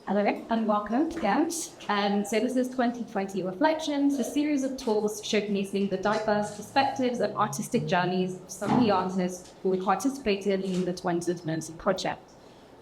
Hello and welcome again. So this is 2020 Reflections, a series of talks showcasing the diverse perspectives and artistic journeys of some of the artists who participated in the 2020 project.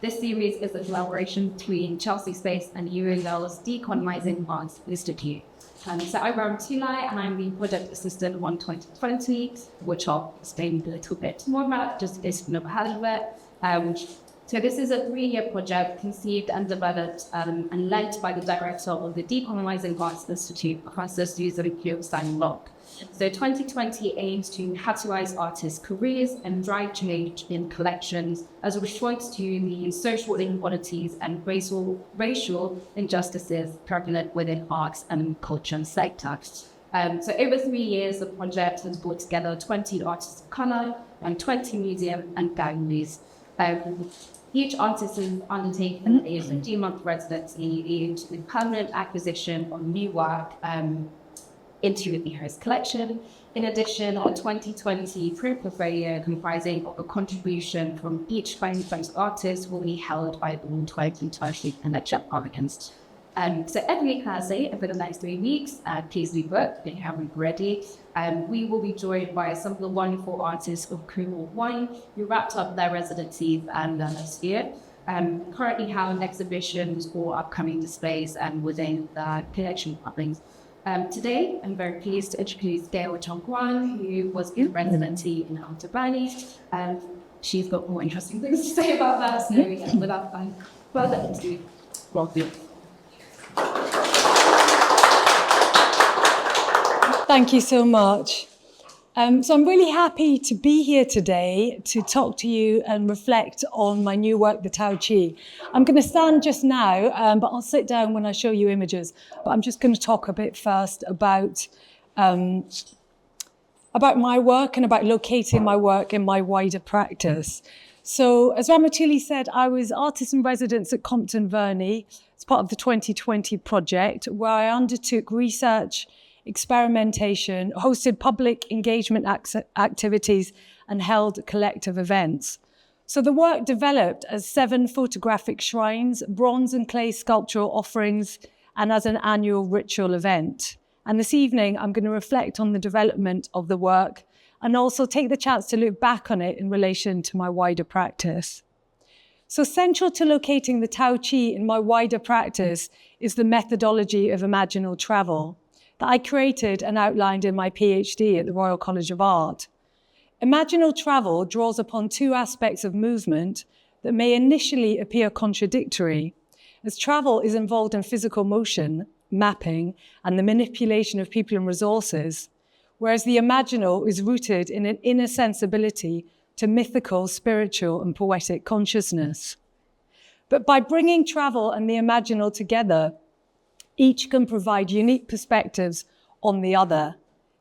This series is a collaboration between Chelsea Space and UNL's Decolonising Arts Institute. So I'm Rowan Tulai and I'm the project assistant on 2020, which I'll explain a little bit more about, just in case you've never heard of it. So this is a 3-year project conceived and developed and led by the director of the Decolonising Arts Institute, Professor Susan Pure-Stein-Locke. So 2020 aims to catalyze artists' careers and drive change in collections as a response to the social inequalities and racial injustices prevalent within arts and culture sectors. So over 3 years, the project has brought together 20 artists of colour and 20 museums and galleries. Each artist is undertaking a 15-month residency into the permanent acquisition of new work into the host collection. In addition, a 2020 print portfolio comprising of a contribution from each 2020 artist will be held by the 2020 collection audience. So every Thursday for the next 3 weeks, please be booked if you haven't already. We will be joined by some of the wonderful artists of Creole Wine who wrapped up their residencies last year. Currently have exhibitions or upcoming displays within the collection publics. Today, I'm very pleased to introduce Gayle Chong Kwan, who was in residency in Compton Verney. She's got more interesting things to say about that, so without further ado, welcome. Thank you so much. So I'm really happy to be here today to talk to you and reflect on my new work, the Taotie. I'm going to stand just now, but I'll sit down when I show you images. But I'm just going to talk a bit first about my work and about locating my work in my wider practice. So as Ramatuli said, I was artist in residence at Compton Verney as part of the 2020 project, where I undertook research, experimentation, hosted public engagement activities, and held collective events. So the work developed as 7 photographic shrines, bronze and clay sculptural offerings, and as an annual ritual event. And this evening, I'm going to reflect on the development of the work and also take the chance to look back on it in relation to my wider practice. So central to locating the Taotie in my wider practice is the methodology of imaginal travel that I created and outlined in my PhD at the Royal College of Art. Imaginal travel draws upon 2 aspects of movement that may initially appear contradictory, as travel is involved in physical motion, mapping, and the manipulation of people and resources, whereas the imaginal is rooted in an inner sensibility to mythical, spiritual, and poetic consciousness. But by bringing travel and the imaginal together, each can provide unique perspectives on the other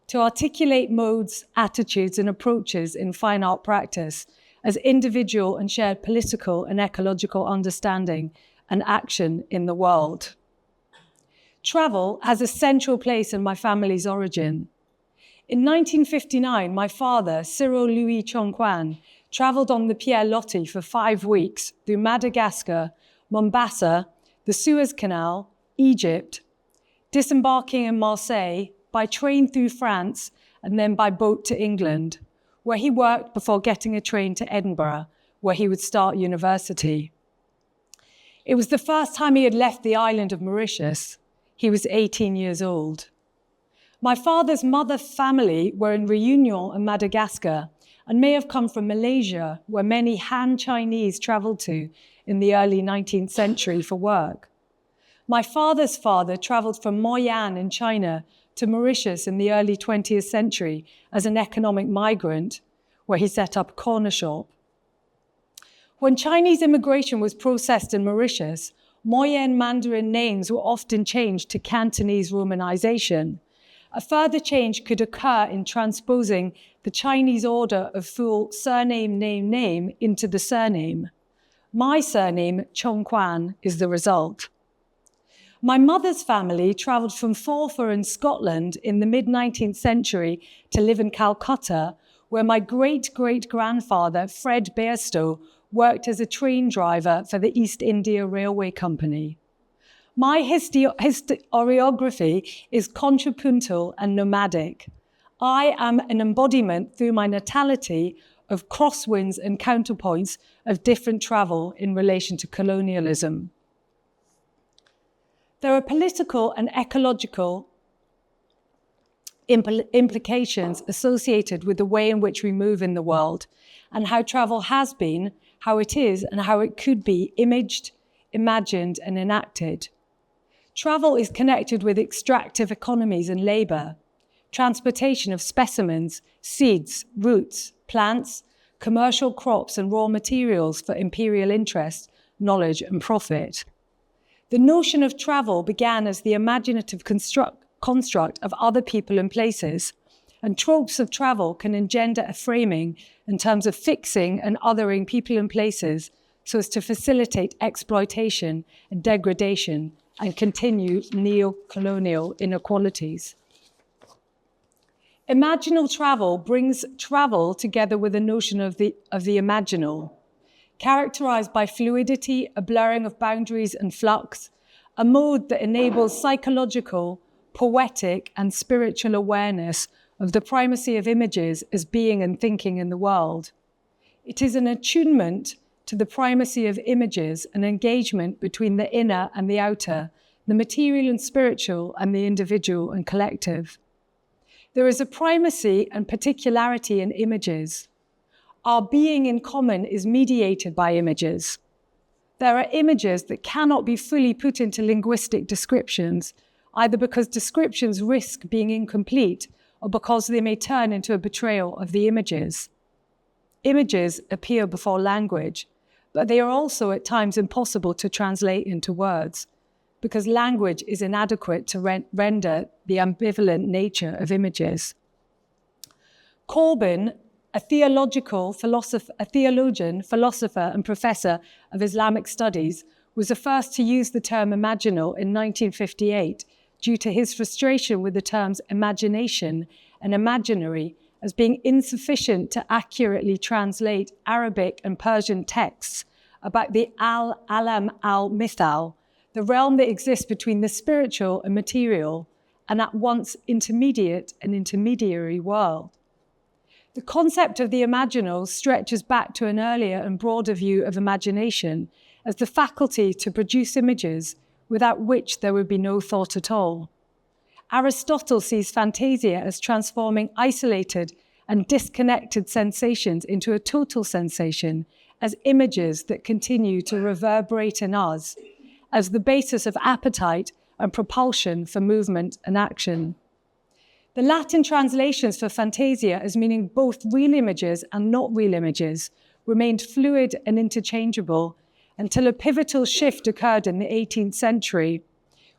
to articulate modes, attitudes, and approaches in fine art practice as individual and shared political and ecological understanding and action in the world. Travel has a central place in my family's origin. In 1959, my father, Cyril Louis Chong Kwan, travelled on the Pierre Loti for 5 weeks through Madagascar, Mombasa, the Suez Canal, Egypt, disembarking in Marseille, by train through France, and then by boat to England, where he worked before getting a train to Edinburgh, where he would start university. It was the first time he had left the island of Mauritius. He was 18 years old. My father's mother family were in Réunion and Madagascar, and may have come from Malaysia, where many Han Chinese travelled to in the early 19th century for work. My father's father travelled from Moyan in China to Mauritius in the early 20th century as an economic migrant, where he set up a corner shop. When Chinese immigration was processed in Mauritius, Moyen Mandarin names were often changed to Cantonese romanization. A further change could occur in transposing the Chinese order of full surname, name, name into the surname. My surname, Chong Kwan, is the result. My mother's family travelled from Forfar in Scotland in the mid-19th century to live in Calcutta, where my great-great-grandfather, Fred Bairstow, worked as a train driver for the East India Railway Company. My historiography is contrapuntal and nomadic. I am an embodiment through my natality of crosswinds and counterpoints of different travel in relation to colonialism. There are political and ecological implications associated with the way in which we move in the world and how travel has been, how it is, and how it could be imaged, imagined, and enacted. Travel is connected with extractive economies and labour, transportation of specimens, seeds, roots, plants, commercial crops and raw materials for imperial interest, knowledge and profit. The notion of travel began as the imaginative construct of other people and places, and tropes of travel can engender a framing in terms of fixing and othering people and places so as to facilitate exploitation and degradation and continue neo-colonial inequalities. Imaginal travel brings travel together with the notion of the imaginal, characterized by fluidity, a blurring of boundaries and flux, a mode that enables psychological, poetic, and spiritual awareness of the primacy of images as being and thinking in the world. It is an attunement to the primacy of images, an engagement between the inner and the outer, the material and spiritual, and the individual and collective. There is a primacy and particularity in images. Our being in common is mediated by images. There are images that cannot be fully put into linguistic descriptions, either because descriptions risk being incomplete or because they may turn into a betrayal of the images. Images appear before language, but they are also at times impossible to translate into words, because language is inadequate to render the ambivalent nature of images. Corbyn, a theologian, philosopher, and professor of Islamic studies, was the first to use the term imaginal in 1958 due to his frustration with the terms imagination and imaginary as being insufficient to accurately translate Arabic and Persian texts about the al-alam al-mithal, the realm that exists between the spiritual and material, and at once intermediate and intermediary world. The concept of the imaginal stretches back to an earlier and broader view of imagination as the faculty to produce images without which there would be no thought at all. Aristotle sees fantasia as transforming isolated and disconnected sensations into a total sensation as images that continue to reverberate in us, as the basis of appetite and propulsion for movement and action. The Latin translations for fantasia as meaning both real images and not real images remained fluid and interchangeable until a pivotal shift occurred in the 18th century,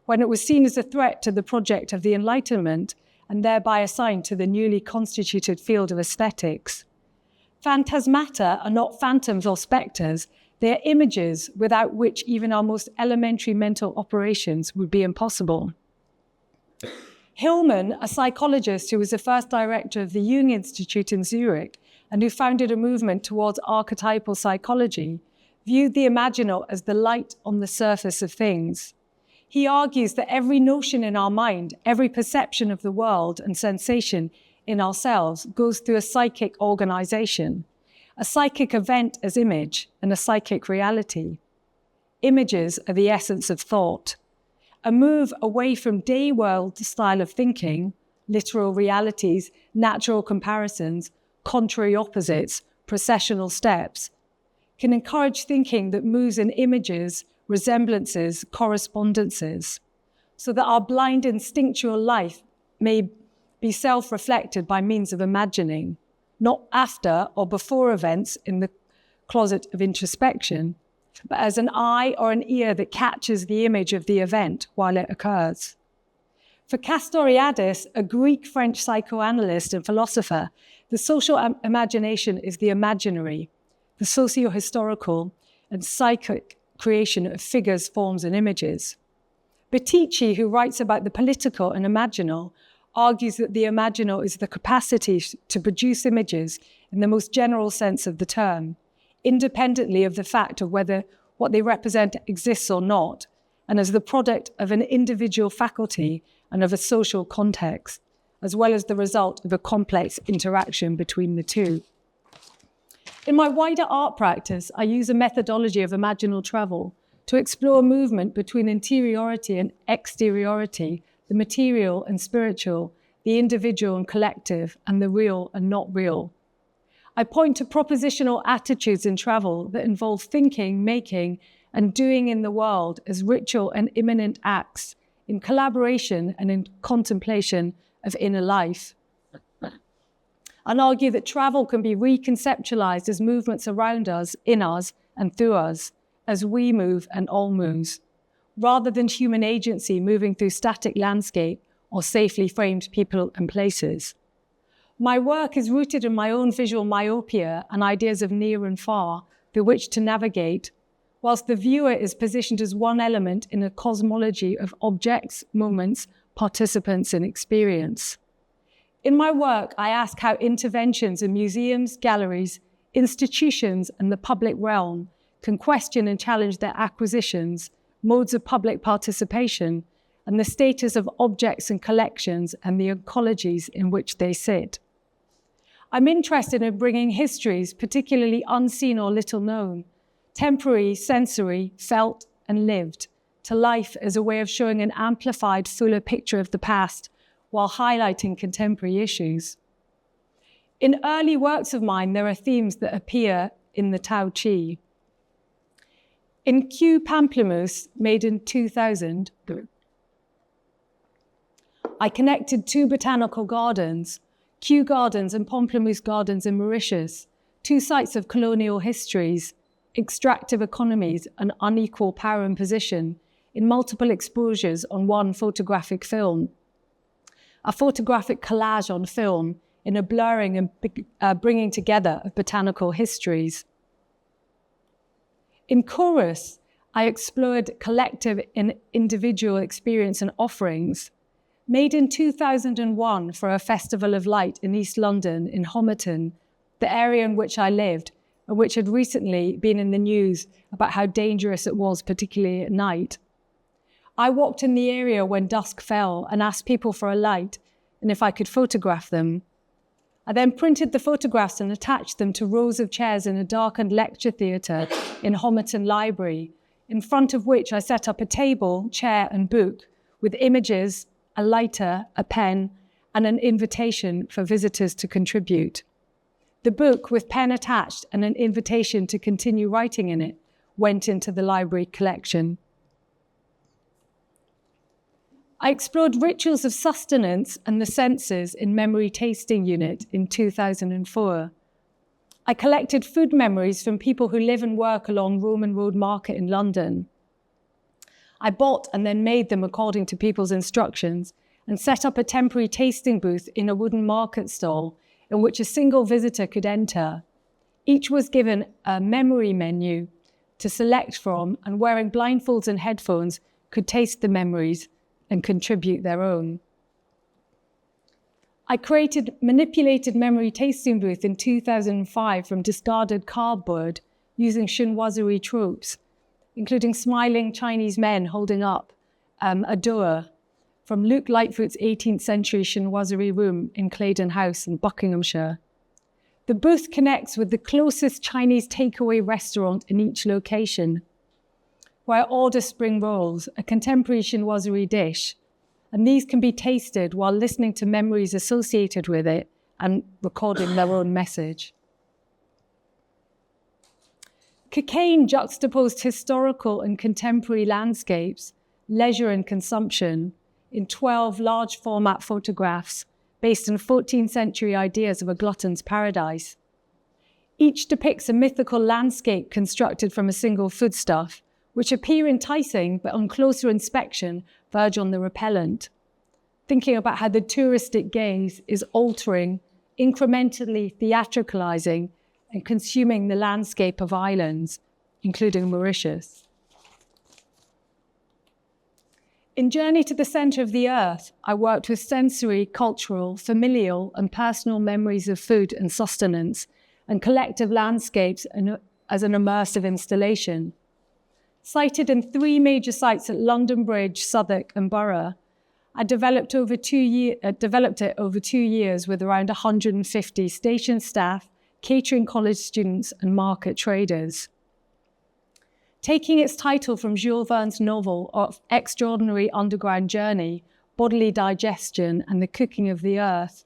when it was seen as a threat to the project of the Enlightenment and thereby assigned to the newly constituted field of aesthetics. Phantasmata are not phantoms or spectres, they are images without which even our most elementary mental operations would be impossible. Hillman, a psychologist who was the first director of the Jung Institute in Zurich and who founded a movement towards archetypal psychology, viewed the imaginal as the light on the surface of things. He argues that every notion in our mind, every perception of the world and sensation in ourselves goes through a psychic organization, a psychic event as image, and a psychic reality. Images are the essence of thought. A move away from day world style of thinking, literal realities, natural comparisons, contrary opposites, processional steps, can encourage thinking that moves in images, resemblances, correspondences, so that our blind instinctual life may be self-reflected by means of imagining, not after or before events in the closet of introspection, but as an eye or an ear that catches the image of the event while it occurs. For Castoriadis, a Greek-French psychoanalyst and philosopher, the social imagination is the imaginary, the socio-historical and psychic creation of figures, forms, and images. Betici, who writes about the political and imaginal, argues that the imaginal is the capacity to produce images in the most general sense of the term, independently of the fact of whether what they represent exists or not, and as the product of an individual faculty and of a social context, as well as the result of a complex interaction between the two. In my wider art practice, I use a methodology of imaginal travel to explore movement between interiority and exteriority, the material and spiritual, the individual and collective, and the real and not real. I point to propositional attitudes in travel that involve thinking, making, and doing in the world as ritual and immanent acts in collaboration and in contemplation of inner life. And argue that travel can be reconceptualized as movements around us, in us, and through us, as we move and all moves, rather than human agency moving through static landscape or safely framed people and places. My work is rooted in my own visual myopia and ideas of near and far through which to navigate, whilst the viewer is positioned as one element in a cosmology of objects, moments, participants, and experience. In my work, I ask how interventions in museums, galleries, institutions, and the public realm can question and challenge their acquisitions, modes of public participation, and the status of objects and collections and the ecologies in which they sit. I'm interested in bringing histories, particularly unseen or little known, temporary, sensory, felt, and lived, to life as a way of showing an amplified, fuller picture of the past while highlighting contemporary issues. In early works of mine, there are themes that appear in the Taotie. In Kew Pamplemousse, made in 2000, I connected two botanical gardens, Kew Gardens and Pamplemousse Gardens in Mauritius, two sites of colonial histories, extractive economies, and unequal power and position in multiple exposures on one photographic film. A photographic collage on film in a blurring and bringing together of botanical histories. In Chorus, I explored collective and individual experience and offerings, made in 2001 for a Festival of Light in East London, in Homerton, the area in which I lived, and which had recently been in the news about how dangerous it was, particularly at night. I walked in the area when dusk fell and asked people for a light and if I could photograph them. I then printed the photographs and attached them to rows of chairs in a darkened lecture theatre in Homerton Library, in front of which I set up a table, chair, and book with images, a lighter, a pen, and an invitation for visitors to contribute. The book, with pen attached and an invitation to continue writing in it, went into the library collection. I explored rituals of sustenance and the senses in Memory Tasting Unit in 2004. I collected food memories from people who live and work along Roman Road Market in London. I bought and then made them according to people's instructions and set up a temporary tasting booth in a wooden market stall in which a single visitor could enter. Each was given a memory menu to select from, and wearing blindfolds and headphones could taste the memories and contribute their own. I created manipulated memory tasting booth in 2005 from discarded cardboard using chinoiserie tropes, including smiling Chinese men holding up a door from Luke Lightfoot's 18th century chinoiserie room in Claydon House in Buckinghamshire. The booth connects with the closest Chinese takeaway restaurant in each location, where I order spring rolls, a contemporary chinoiserie dish, and these can be tasted while listening to memories associated with it and recording their own message. Cocaine juxtaposed historical and contemporary landscapes, leisure and consumption, in 12 large format photographs based on 14th century ideas of a glutton's paradise. Each depicts a mythical landscape constructed from a single foodstuff, which appear enticing, but on closer inspection, verge on the repellent. Thinking about how the touristic gaze is altering, incrementally theatricalizing, and consuming the landscape of islands, including Mauritius. In Journey to the Center of the Earth, I worked with sensory, cultural, familial, and personal memories of food and sustenance, and collective landscapes and as an immersive installation. Sited in 3 major sites at London Bridge, Southwark and Borough, I developed it over 2 years with around 150 station staff, catering college students and market traders. Taking its title from Jules Verne's novel of extraordinary underground journey, bodily digestion and the cooking of the earth,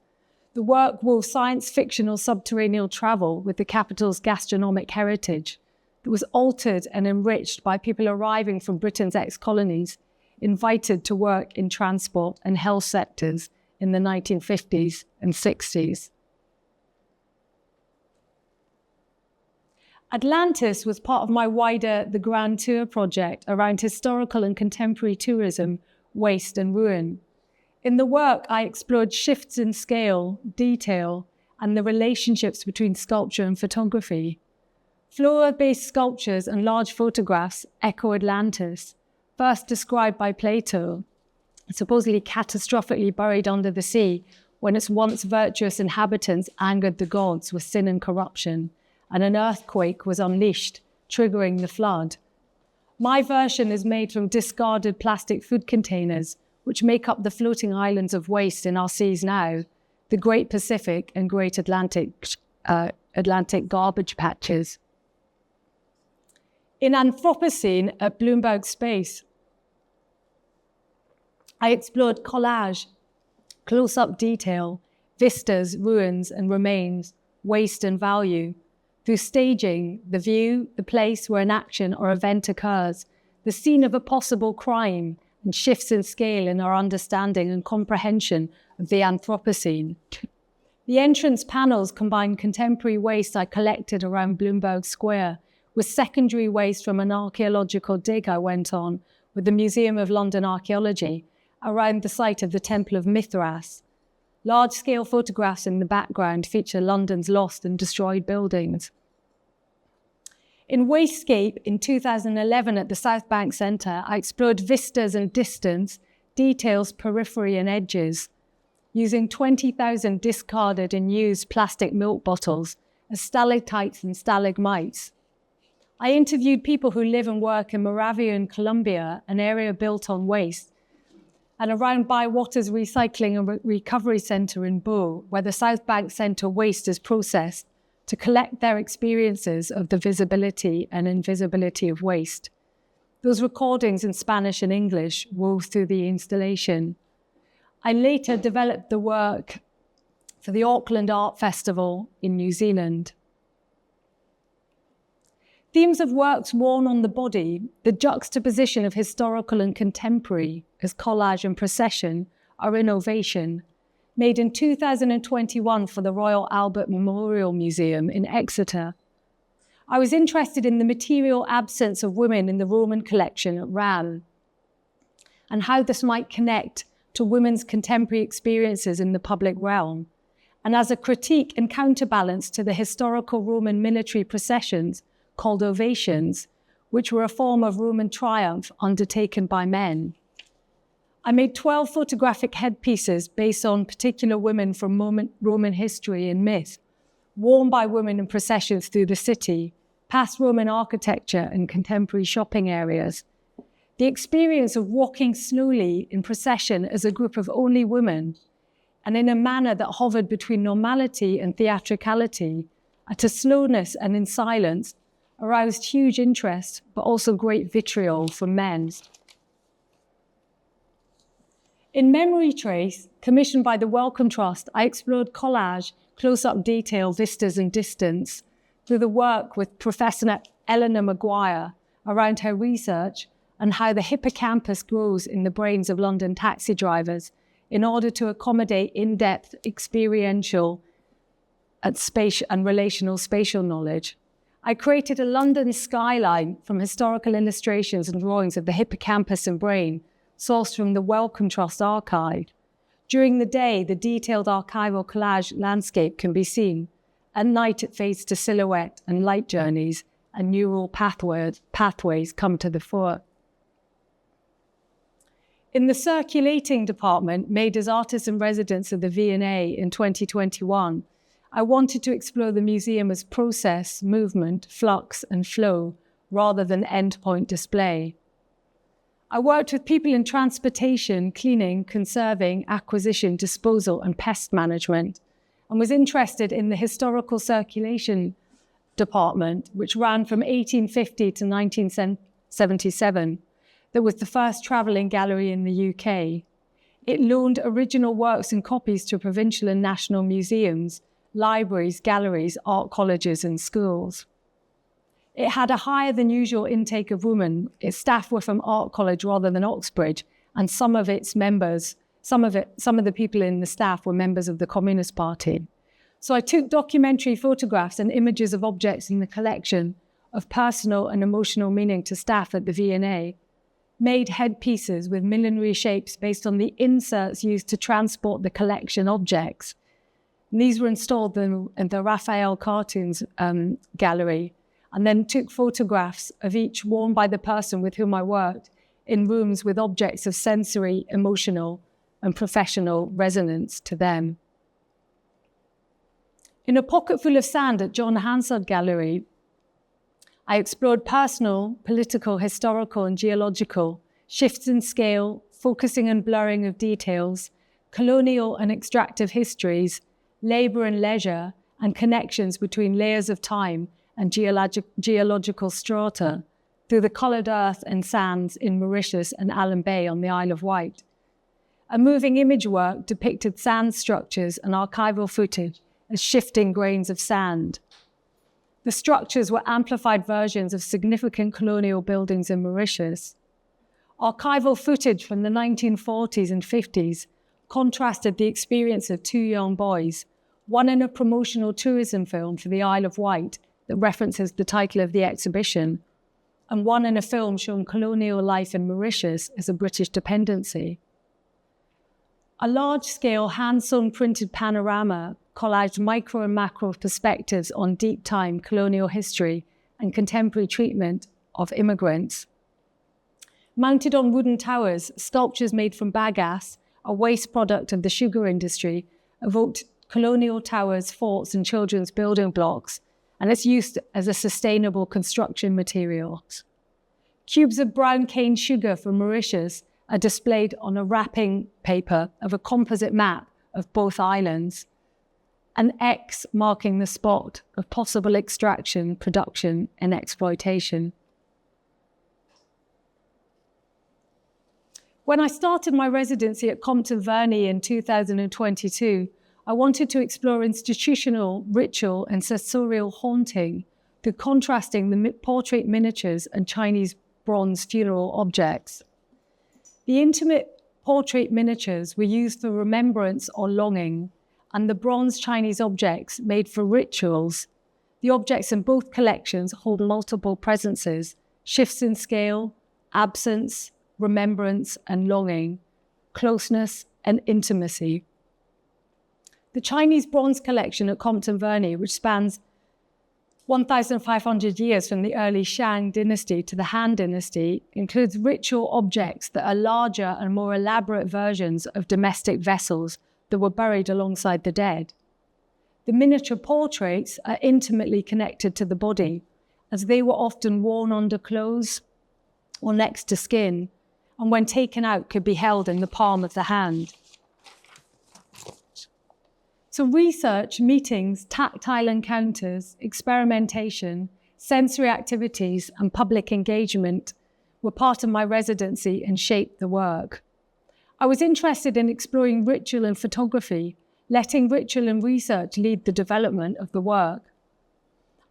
the work wove science fictional subterranean travel with the capital's gastronomic heritage that was altered and enriched by people arriving from Britain's ex-colonies, invited to work in transport and health sectors in the 1950s and 60s. Atlantis was part of my wider The Grand Tour project around historical and contemporary tourism, waste and ruin. In the work, I explored shifts in scale, detail, and the relationships between sculpture and photography. Flora-based sculptures and large photographs echo Atlantis, first described by Plato, supposedly catastrophically buried under the sea when its once virtuous inhabitants angered the gods with sin and corruption, and an earthquake was unleashed, triggering the flood. My version is made from discarded plastic food containers, which make up the floating islands of waste in our seas now, the Great Pacific and Great Atlantic garbage patches. In Anthropocene at Bloomberg Space, I explored collage, close-up detail, vistas, ruins and remains, waste and value. Through staging, the view, the place where an action or event occurs, the scene of a possible crime, and shifts in scale in our understanding and comprehension of the Anthropocene. The entrance panels combine contemporary waste I collected around Bloomberg Square with secondary waste from an archaeological dig I went on with the Museum of London Archaeology around the site of the Temple of Mithras. Large-scale photographs in the background feature London's lost and destroyed buildings. In Wastegate in 2011 at the South Bank Centre, I explored vistas and distance, details, periphery and edges, using 20,000 discarded and used plastic milk bottles as stalactites and stalagmites. I interviewed people who live and work in Moravia in Colombia, an area built on waste, and around Bywater's Recycling and Recovery Centre in Bow, where the South Bank Centre waste is processed, to collect their experiences of the visibility and invisibility of waste. Those recordings in Spanish and English wove through the installation. I later developed the work for the Auckland Art Festival in New Zealand. Themes of works worn on the body, the juxtaposition of historical and contemporary as collage and procession, are innovation, made in 2021 for the Royal Albert Memorial Museum in Exeter. I was interested in the material absence of women in the Roman collection at RAM and how this might connect to women's contemporary experiences in the public realm, and as a critique and counterbalance to the historical Roman military processions called ovations, which were a form of Roman triumph undertaken by men. I made 12 photographic headpieces based on particular women from Roman history and myth, worn by women in processions through the city, past Roman architecture and contemporary shopping areas. The experience of walking slowly in procession as a group of only women, and in a manner that hovered between normality and theatricality, at a slowness and in silence, aroused huge interest, but also great vitriol from men. In Memory Trace, commissioned by the Wellcome Trust, I explored collage, close-up detail, vistas and distance through the work with Professor Eleanor Maguire around her research and how the hippocampus grows in the brains of London taxi drivers in order to accommodate in-depth experiential and relational spatial knowledge. I created a London skyline from historical illustrations and drawings of the hippocampus and brain, sourced from the Wellcome Trust archive. During the day, the detailed archival collage landscape can be seen. At night, it fades to silhouette and light journeys, and neural pathways come to the fore. In the circulating department, made as artist in residence of the V&A in 2021, I wanted to explore the museum as process, movement, flux, and flow, rather than endpoint display. I worked with people in transportation, cleaning, conserving, acquisition, disposal, and pest management, and was interested in the historical circulation department, which ran from 1850 to 1977. That was the first travelling gallery in the UK. It loaned original works and copies to provincial and national museums, libraries, galleries, art colleges, and schools. It had a higher than usual intake of women. Its staff were from Art College rather than Oxbridge, and some of the people in the staff were members of the Communist Party. So I took documentary photographs and images of objects in the collection of personal and emotional meaning to staff at the V&A, made headpieces with millinery shapes based on the inserts used to transport the collection objects. And these were installed in the Raphael Cartoons gallery, and then took photographs of each worn by the person with whom I worked in rooms with objects of sensory, emotional, and professional resonance to them. In a pocket full of sand at John Hansard Gallery, I explored personal, political, historical, and geological shifts in scale, focusing and blurring of details, colonial and extractive histories, labour and leisure, and connections between layers of time and geological strata through the coloured earth and sands in Mauritius and Allen Bay on the Isle of Wight. A moving image work depicted sand structures and archival footage as shifting grains of sand. The structures were amplified versions of significant colonial buildings in Mauritius. Archival footage from the 1940s and 50s contrasted the experience of two young boys, one in a promotional tourism film for the Isle of Wight that references the title of the exhibition, and one in a film showing colonial life in Mauritius as a British dependency. A large-scale hand-sewn printed panorama collaged micro and macro perspectives on deep time, colonial history, and contemporary treatment of immigrants. Mounted on wooden towers, sculptures made from bagasse, a waste product of the sugar industry, evoked colonial towers, forts, and children's building blocks, and it's used as a sustainable construction material. Cubes of brown cane sugar from Mauritius are displayed on a wrapping paper of a composite map of both islands, an X marking the spot of possible extraction, production, and exploitation. When I started my residency at Compton Verney in 2022, I wanted to explore institutional, ritual, and sensorial haunting through contrasting the portrait miniatures and Chinese bronze funeral objects. The intimate portrait miniatures were used for remembrance or longing, and the bronze Chinese objects made for rituals. The objects in both collections hold multiple presences, shifts in scale, absence, remembrance and longing, closeness and intimacy. The Chinese bronze collection at Compton Verney, which spans 1,500 years from the early Shang Dynasty to the Han Dynasty, includes ritual objects that are larger and more elaborate versions of domestic vessels that were buried alongside the dead. The miniature portraits are intimately connected to the body, as they were often worn under clothes or next to skin, and when taken out could be held in the palm of the hand. So research, meetings, tactile encounters, experimentation, sensory activities, and public engagement were part of my residency and shaped the work. I was interested in exploring ritual and photography, letting ritual and research lead the development of the work.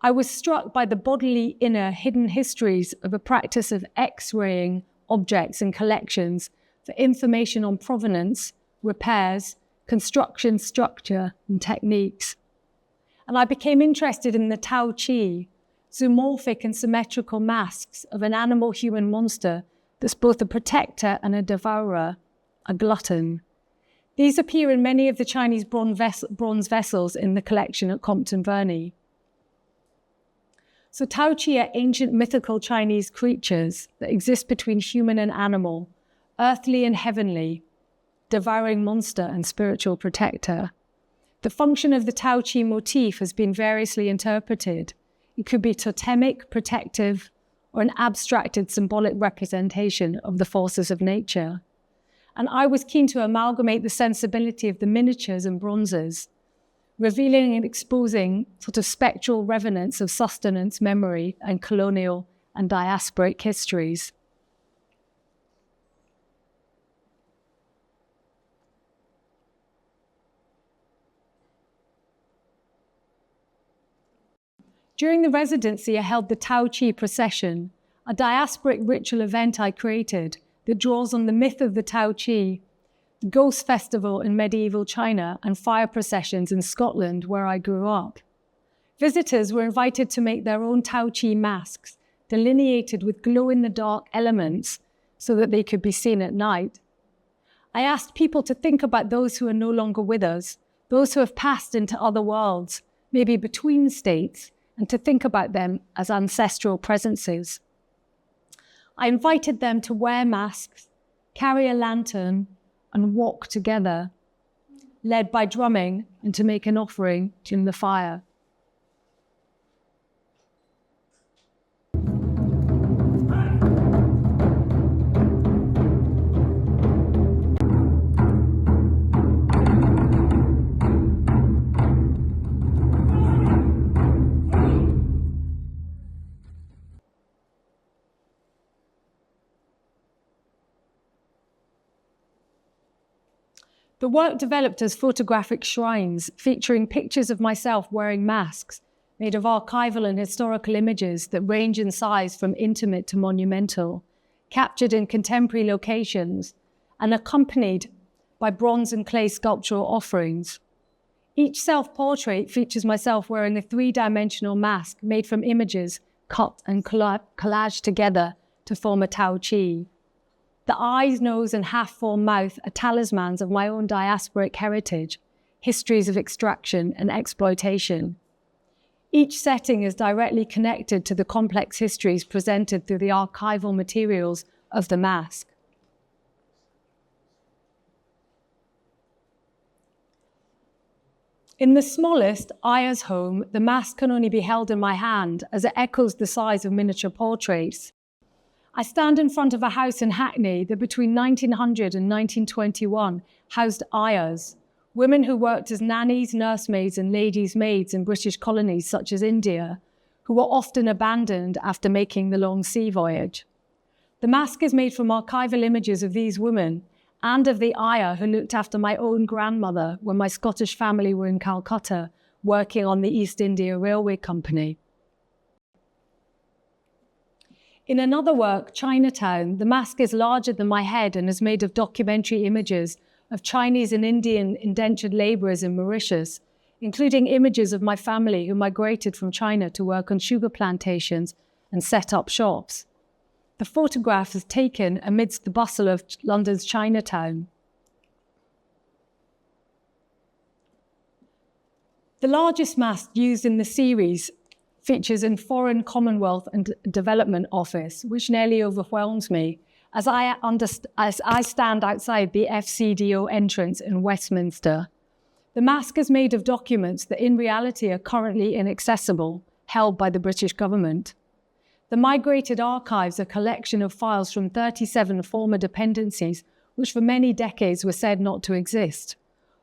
I was struck by the bodily inner hidden histories of a practice of X-raying objects and collections for information on provenance, repairs, construction, structure, and techniques. And I became interested in the Taotie, zoomorphic and symmetrical masks of an animal-human monster that's both a protector and a devourer, a glutton. These appear in many of the Chinese bronze vessels in the collection at Compton Verney. So Taotie are ancient mythical Chinese creatures that exist between human and animal, earthly and heavenly, devouring monster and spiritual protector. The function of the Taotie motif has been variously interpreted. It could be totemic, protective, or an abstracted symbolic representation of the forces of nature. And I was keen to amalgamate the sensibility of the miniatures and bronzes, revealing and exposing sort of spectral revenants of sustenance, memory, and colonial and diasporic histories. During the residency, I held the Taotie procession, a diasporic ritual event I created that draws on the myth of the Taotie, the ghost festival in medieval China, and fire processions in Scotland, where I grew up. Visitors were invited to make their own Taotie masks, delineated with glow-in-the-dark elements so that they could be seen at night. I asked people to think about those who are no longer with us, those who have passed into other worlds, maybe between states, and to think about them as ancestral presences. I invited them to wear masks, carry a lantern, and walk together, led by drumming, and to make an offering in the fire. The work developed as photographic shrines, featuring pictures of myself wearing masks, made of archival and historical images that range in size from intimate to monumental, captured in contemporary locations, and accompanied by bronze and clay sculptural offerings. Each self-portrait features myself wearing a three-dimensional mask made from images cut and collaged together to form a Taotie. The eyes, nose, and half-formed mouth are talismans of my own diasporic heritage, histories of extraction and exploitation. Each setting is directly connected to the complex histories presented through the archival materials of the mask. In the smallest, Aya's home, the mask can only be held in my hand as it echoes the size of miniature portraits. I stand in front of a house in Hackney that between 1900 and 1921 housed Ayahs, women who worked as nannies, nursemaids, and ladies' maids in British colonies such as India, who were often abandoned after making the long sea voyage. The mask is made from archival images of these women and of the Ayah who looked after my own grandmother when my Scottish family were in Calcutta working on the East India Railway Company. In another work, Chinatown, the mask is larger than my head and is made of documentary images of Chinese and Indian indentured laborers in Mauritius, including images of my family who migrated from China to work on sugar plantations and set up shops. The photograph is taken amidst the bustle of London's Chinatown. The largest mask used in the series features in Foreign Commonwealth and Development Office, which nearly overwhelms me, as I stand outside the FCDO entrance in Westminster. The mask is made of documents that in reality are currently inaccessible, held by the British government. The Migrated Archives are a collection of files from 37 former dependencies, which for many decades were said not to exist.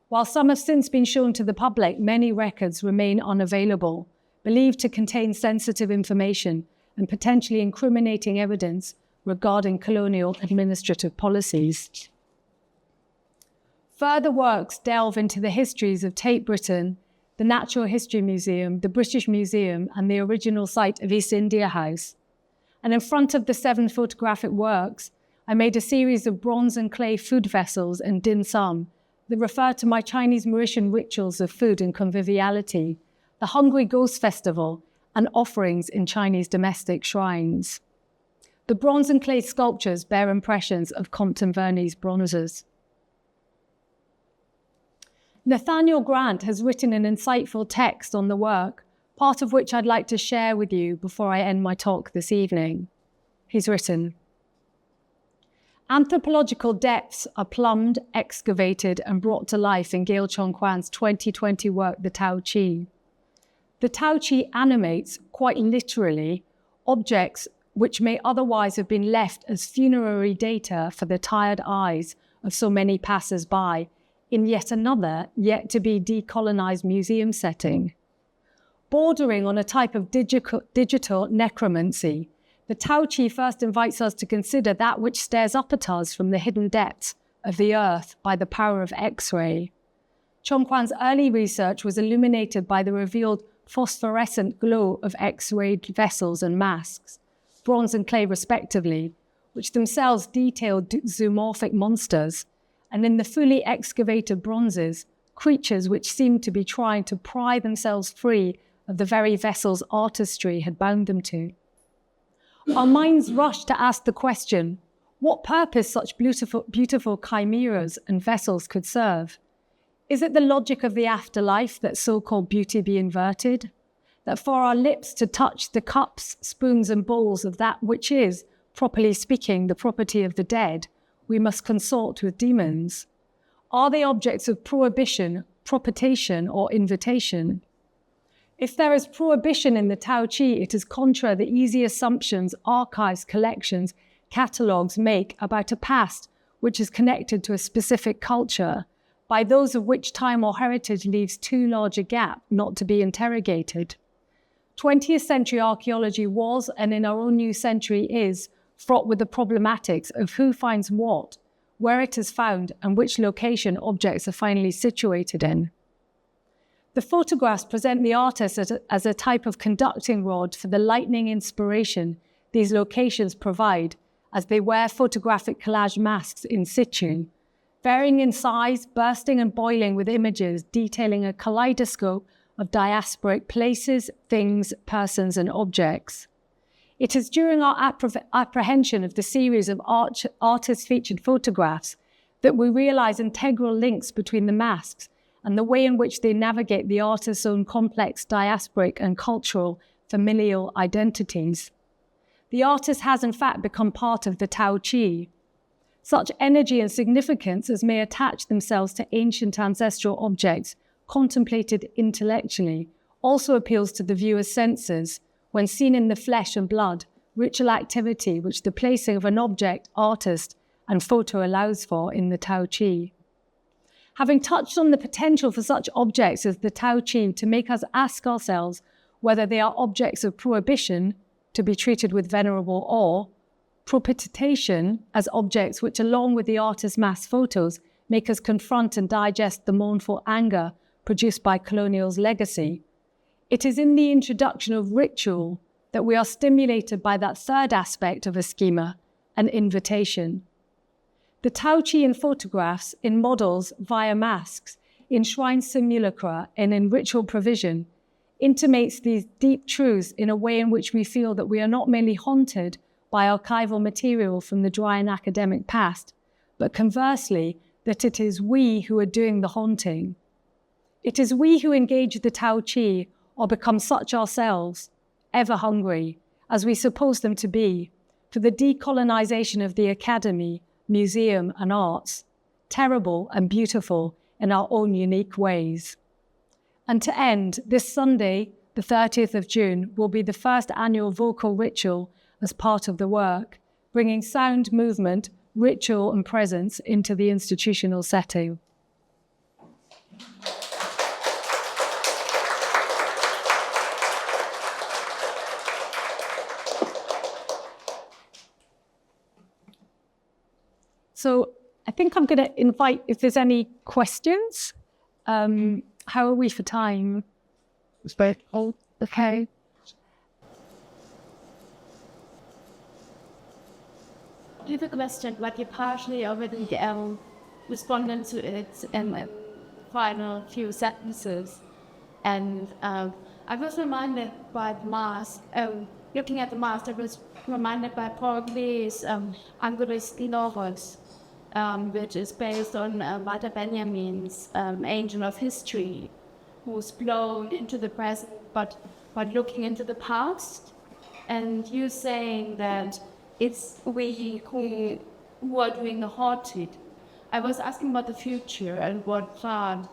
While some have since been shown to the public, many records remain unavailable, believed to contain sensitive information and potentially incriminating evidence regarding colonial administrative policies. Further works delve into the histories of Tate Britain, the Natural History Museum, the British Museum, and the original site of East India House. And in front of the 7 photographic works, I made a series of bronze and clay food vessels and dim sum that refer to my Chinese Mauritian rituals of food and conviviality, the Hungry Ghost Festival, and offerings in Chinese domestic shrines. The bronze and clay sculptures bear impressions of Compton Verney's bronzes. Nathaniel Grant has written an insightful text on the work, part of which I'd like to share with you before I end my talk this evening. He's written, Anthropological depths are plumbed, excavated, and brought to life in Gayle Chong Kwan's 2020 work, The Taotie. The Taotie animates, quite literally, objects which may otherwise have been left as funerary data for the tired eyes of so many passers-by in yet another, yet-to-be decolonized museum setting. Bordering on a type of digital necromancy, the Taotie first invites us to consider that which stares up at us from the hidden depths of the earth by the power of X-ray. Chong Kwan's early research was illuminated by the revealed phosphorescent glow of X-rayed vessels and masks, bronze and clay respectively, which themselves detailed zoomorphic monsters, and in the fully excavated bronzes, creatures which seemed to be trying to pry themselves free of the very vessels artistry had bound them to. Our minds rush to ask the question, what purpose such beautiful chimeras and vessels could serve? Is it the logic of the afterlife that so-called beauty be inverted? That for our lips to touch the cups, spoons and bowls of that which is, properly speaking, the property of the dead, we must consort with demons? Are they objects of prohibition, propitiation or invitation? If there is prohibition in the Taotie, it is contra the easy assumptions archives, collections, catalogues make about a past which is connected to a specific culture, by those of which time or heritage leaves too large a gap not to be interrogated. 20th century archaeology was, and in our own new century is, fraught with the problematics of who finds what, where it is found, and which location objects are finally situated in. The photographs present the artist as a type of conducting rod for the lightning inspiration these locations provide as they wear photographic collage masks in situ, varying in size, bursting and boiling with images detailing a kaleidoscope of diasporic places, things, persons and objects. It is during our apprehension of the series of artist-featured photographs that we realize integral links between the masks and the way in which they navigate the artist's own complex diasporic and cultural familial identities. The artist has in fact become part of the Taotie. Such energy and significance as may attach themselves to ancient ancestral objects contemplated intellectually also appeals to the viewer's senses when seen in the flesh and blood, ritual activity which the placing of an object, artist and photo allows for in the Taotie. Having touched on the potential for such objects as the Taotie to make us ask ourselves whether they are objects of prohibition, to be treated with venerable awe, propitiation as objects which, along with the artist's mass photos, make us confront and digest the mournful anger produced by colonial's legacy, it is in the introduction of ritual that we are stimulated by that third aspect of a schema, an invitation. The Taotie in photographs, in models, via masks, in shrine simulacra, and in ritual provision, intimates these deep truths in a way in which we feel that we are not merely haunted by archival material from the dry and academic past, but conversely, that it is we who are doing the haunting. It is we who engage the Taotie or become such ourselves, ever hungry, as we suppose them to be, for the decolonization of the academy, museum and arts, terrible and beautiful in our own unique ways. And to end, this Sunday, the 30th of June, will be the first annual vocal ritual as part of the work, bringing sound, movement, ritual and presence into the institutional setting. So I think I'm going to invite if there's any questions. How are we for time? Oh, okay. I have a question, but you partially already responded to it in the final few sentences. And I was reminded by the mask, looking at the mask, I was reminded by Paul Klee's Angulis, which is based on Walter Benjamin's Angel of History, who's blown into the present, but looking into the past. And you saying that it's we who who are doing the haunted. I was asking about the future and what plan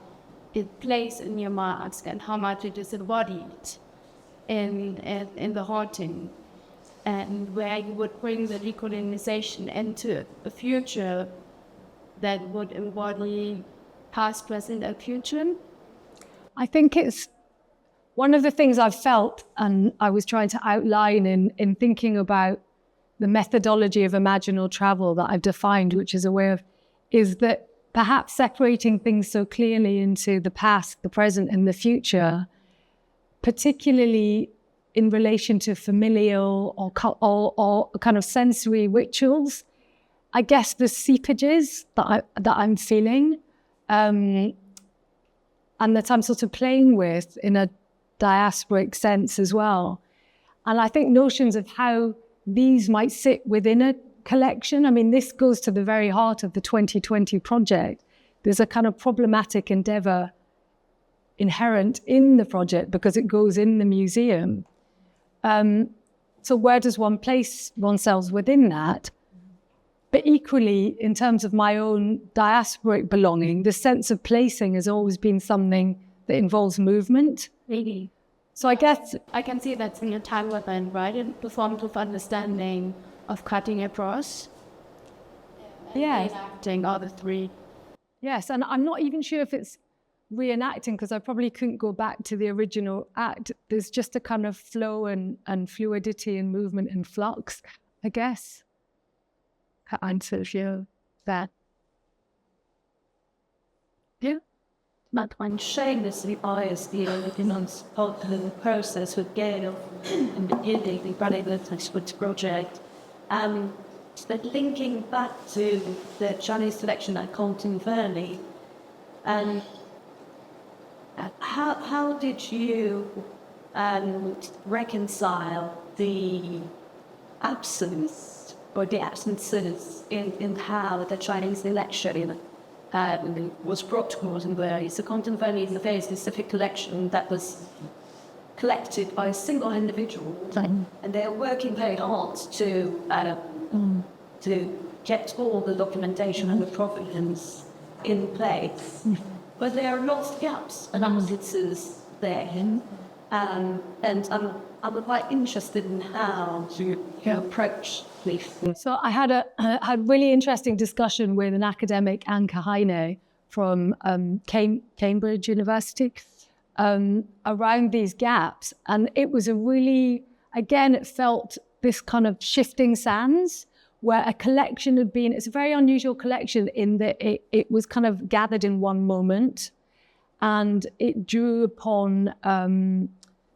it plays in your mask and how much it is embodied in the haunting, and where you would bring the decolonization into a future that would embody past, present, and future. I think it's one of the things I've felt, and I was trying to outline in thinking about the methodology of imaginal travel that I've defined, which is a way of, is that perhaps separating things so clearly into the past, the present, and the future, particularly in relation to familial or kind of sensory rituals, I guess the seepages that I'm feeling, and that I'm sort of playing with in a diasporic sense as well. And I think notions of how these might sit within a collection, I mean, this goes to the very heart of the 2020 project. There's a kind of problematic endeavor inherent in the project because it goes in the museum. So where does one place oneself within that? But equally, in terms of my own diasporic belonging, the sense of placing has always been something that involves movement. Really. So I guess I can see that's in your time weapon, right? In the formative understanding of cutting across. Yes. Enacting all the three. Yes, and I'm not even sure if it's reenacting because I probably couldn't go back to the original act. There's just a kind of flow and fluidity and movement and flux, I guess. That answers you that. Yeah. But when shamelessly biased the originals of the process with Gayle and beginning the residency project, but linking back to the Chinese selection at Compton Verney, how did you reconcile the absence or the absences in how the Chinese election was brought to Compton Verney? So Compton Verney is a very specific collection that was collected by a single individual, and they're working very hard to get all the documentation and the provenance in place. But there are lots of gaps and absences there, and I'm quite interested in how to approach this. So I had a really interesting discussion with an academic, Anne Kahine, from Cambridge University around these gaps. And it was a really, again, it felt this kind of shifting sands where a collection had been, it's a very unusual collection in that it was kind of gathered in one moment, and it drew upon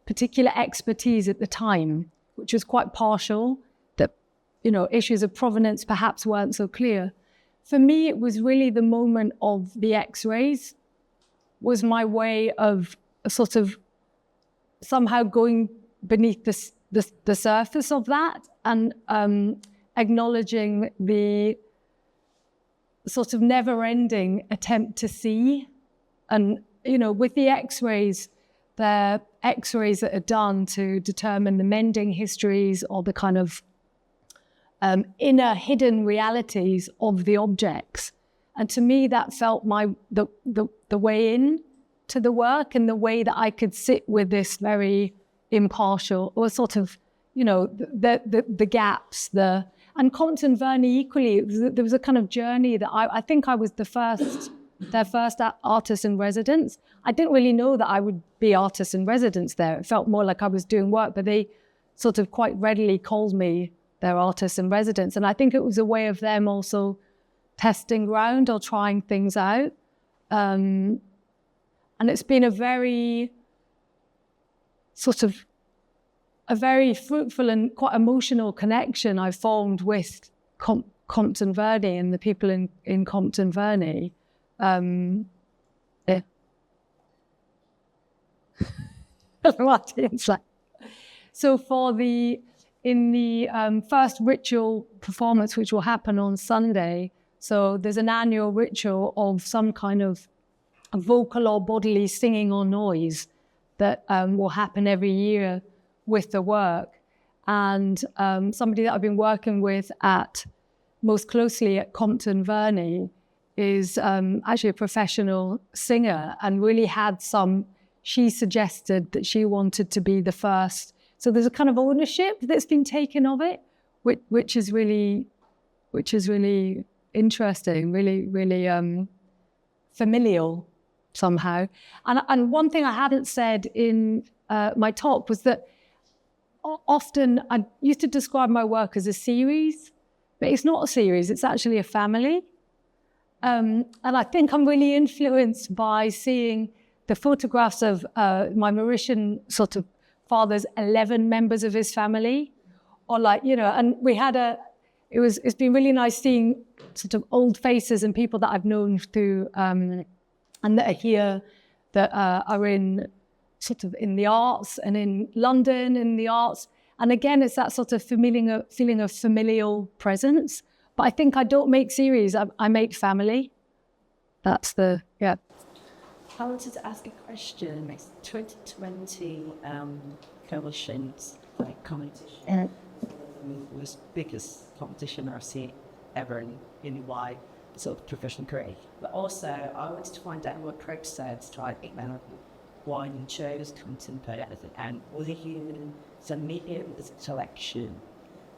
particular expertise at the time, which was quite partial, that, you know, issues of provenance perhaps weren't so clear. For me, it was really the moment of the X-rays was my way of sort of somehow going beneath the surface of that and acknowledging the sort of never-ending attempt to see. And, you know, with the X-rays, they're X-rays that are done to determine the mending histories or the kind of inner hidden realities of the objects. And to me, that felt the way in to the work and the way that I could sit with this very impartial or sort of, you know, the gaps, and Compton Verney equally, there was a kind of journey that I think I was their first artist in residence. I didn't really know that I would be artist in residence there. It felt more like I was doing work, but they sort of quite readily called me their artist in residence. And I think it was a way of them also testing ground or trying things out. And it's been a very fruitful and quite emotional connection I formed with Compton Verney and the people in Compton Verney. Yeah. So in the first ritual performance, which will happen on Sunday, so there's an annual ritual of some kind of vocal or bodily singing or noise that will happen every year with the work. And somebody that I've been working with at most closely at Compton Verney is actually a professional singer, and really had she suggested that she wanted to be the first. So there's a kind of ownership that's been taken of it, which is really interesting, really familial somehow. And one thing I hadn't said in my talk was that often I used to describe my work as a series, but it's not a series, it's actually a family. And I think I'm really influenced by seeing the photographs of my Mauritian sort of father's 11 members of his family, or and we had it's been really nice seeing sort of old faces and people that I've known through, and that are here, that are in sort of in the arts and in London in the arts. And again, it's that sort of feeling of familial presence. But I think I don't make series, I make family. That's yeah. I wanted to ask a question. It's 2020 coalitions competition. It was biggest competition I've seen ever in my sort of professional career. But also, I wanted to find out what process to why you chose Compton Verney, and was it some medium selection,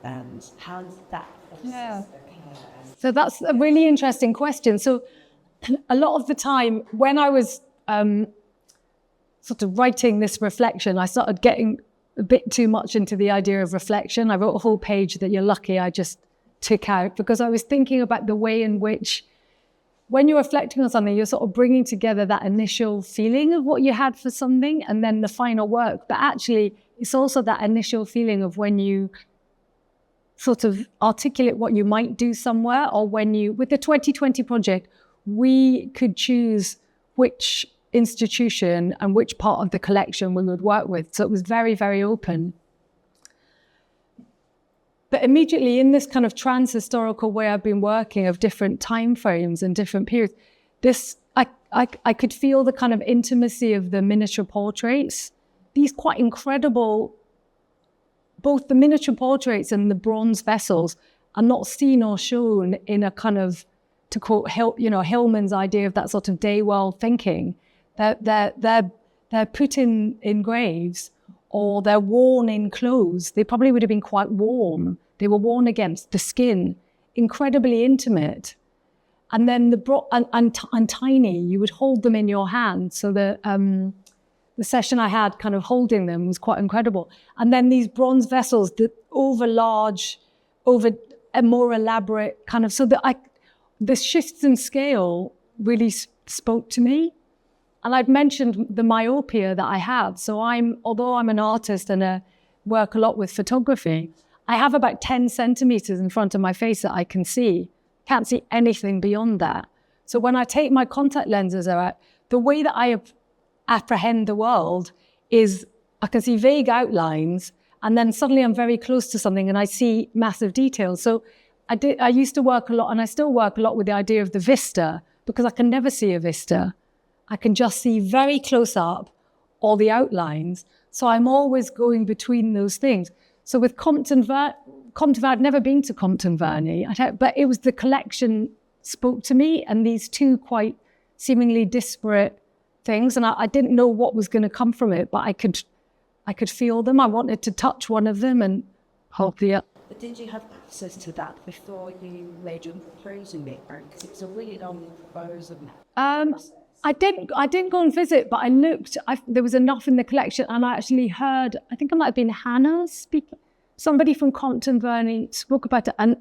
and how does that process occur? So that's a really interesting question. So a lot of the time when I was sort of writing this reflection, I started getting a bit too much into the idea of reflection. I wrote a whole page that you're lucky I just took out, because I was thinking about the way in which, when you're reflecting on something, you're sort of bringing together that initial feeling of what you had for something and then the final work. But actually, it's also that initial feeling of when you sort of articulate what you might do somewhere, or when you, with the 2020 project, we could choose which institution and which part of the collection we would work with. So it was very, very open. But immediately in this kind of trans-historical way I've been working, of different time frames and different periods, I could feel the kind of intimacy of the miniature portraits. These quite incredible, both the miniature portraits and the bronze vessels are not seen or shown in a kind of, to quote Hillman's idea of that sort of day world thinking. They're put in graves, or they're worn in clothes. They probably would have been quite warm. They were worn against the skin, incredibly intimate. And then and tiny, you would hold them in your hand. So the session I had kind of holding them was quite incredible. And then these bronze vessels that over a more elaborate kind of, so that the shifts in scale really spoke to me. And I'd mentioned the myopia that I have. So although I'm an artist and I work a lot with photography, I have about 10 centimeters in front of my face that I can see. Can't see anything beyond that. So when I take my contact lenses out, the way that I apprehend the world is I can see vague outlines, and then suddenly I'm very close to something and I see massive details. So I used to work a lot, and I still work a lot with the idea of the vista, because I can never see a vista. I can just see very close up all the outlines. So I'm always going between those things. So with Compton Verney, I'd never been to Compton Verney, but it was the collection spoke to me, and these two quite seemingly disparate things. And I didn't know what was going to come from it, but I could feel them. I wanted to touch one of them and hold the other. But did you have access to that before you made your proposing it? Because it's a really long proposal. I didn't go and visit, but I looked. There was enough in the collection, and I actually heard, I think it might have been Hannah speaking. Somebody from Compton Verney spoke about it, and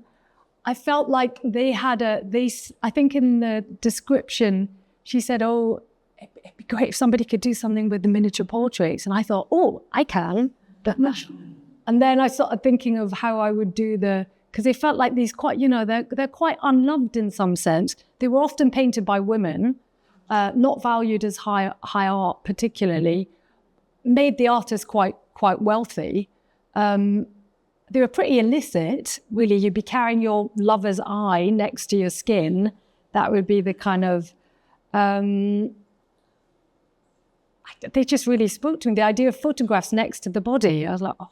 I felt like they had I think in the description, she said, oh, it'd be great if somebody could do something with the miniature portraits. And I thought, oh, I can. And then I started thinking of how I would do because they felt like these quite, they're quite unloved in some sense. They were often painted by women, not valued as high art particularly, made the artist quite wealthy. They were pretty illicit, really. You'd be carrying your lover's eye next to your skin. That would be the kind of, they just really spoke to me. The idea of photographs next to the body, I was like, oh,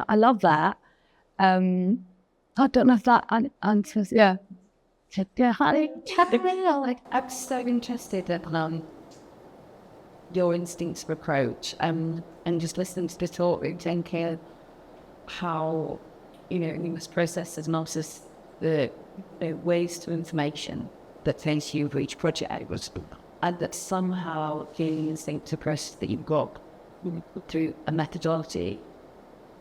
I love that. And I don't know if that answers. Yeah. Yeah. I'm so interested in your instincts of approach, and just listening to the talk, thinking how you must process as much as the ways to information that takes you for each project, and that somehow the instinct to process that you've got through a methodology,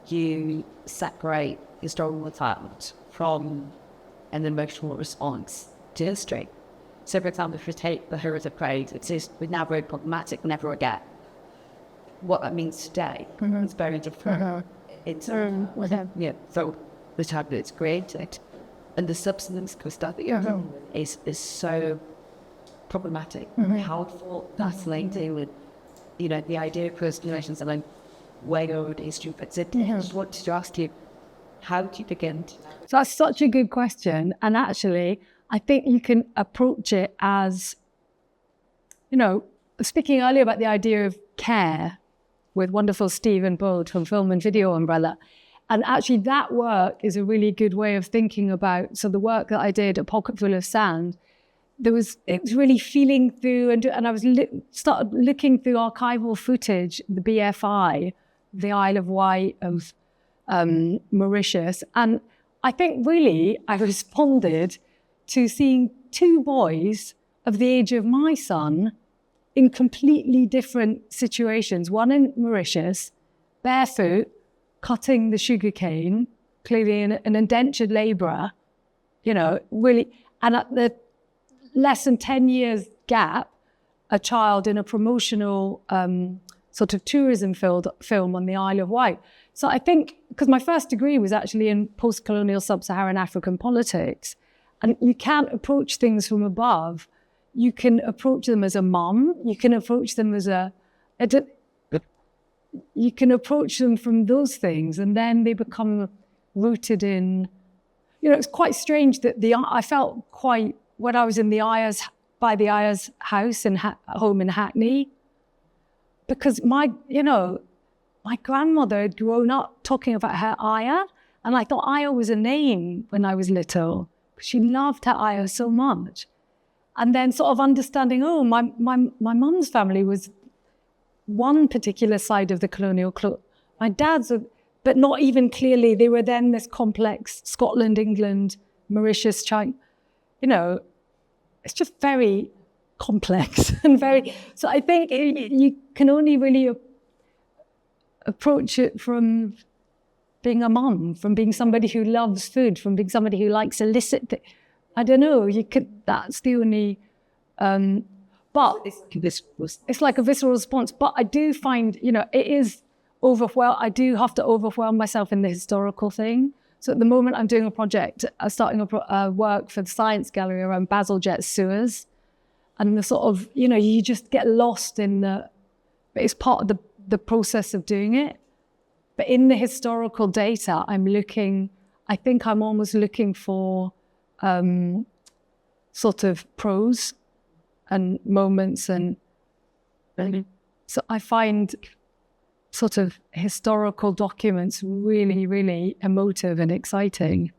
you separate historical account from an emotional response to history. So, for example, if you take the Heroes of Praise, it says we're now very problematic, never again. What that means today is very different. It's so the time that it's created, and the substance of stuff is so problematic, powerful, fascinating. With the idea of First Nations and way old history. But I just wanted to ask you, how do you begin? So that's such a good question. And actually, I think you can approach it as, speaking earlier about the idea of care with wonderful Stephen Bold from Film and Video Umbrella. And actually that work is a really good way of thinking about, so the work that I did, A Pocket Full of Sand, it was really feeling through, and I was started looking through archival footage, the BFI, the Isle of Wight of Mauritius. And I think really I responded to seeing two boys of the age of my son in completely different situations. One in Mauritius, barefoot, cutting the sugarcane, clearly an indentured labourer, really, and at the less than 10 years gap, a child in a promotional sort of tourism film on the Isle of Wight. So I think, because my first degree was actually in post-colonial sub-Saharan African politics, and you can't approach things from above. You can approach them as a mum, you can approach them as you can approach them from those things, and then they become rooted in, it's quite strange that I felt quite, when I was in the by the Ayers house home in Hackney, because my grandmother had grown up talking about her Aya, and I thought Aya was a name when I was little, because she loved her Aya so much. And then sort of understanding, my mum's family was one particular side of the colonial club. My dad's, but not even clearly, they were then this complex Scotland, England, Mauritius, China, it's just very complex and very, so I think you can only really approach it from being a mum, from being somebody who loves food, from being somebody who likes illicit, I don't know, that's the only, but it's like a visceral response. But I do find, it is I do have to overwhelm myself in the historical thing. So at the moment I'm doing a project, starting a work for the Science Gallery around Bazalgette sewers. And the sort of, you just get lost in but it's part of the process of doing it. But in the historical data, I think I'm almost looking for sort of prose and moments. And so I find sort of historical documents really, really emotive and exciting.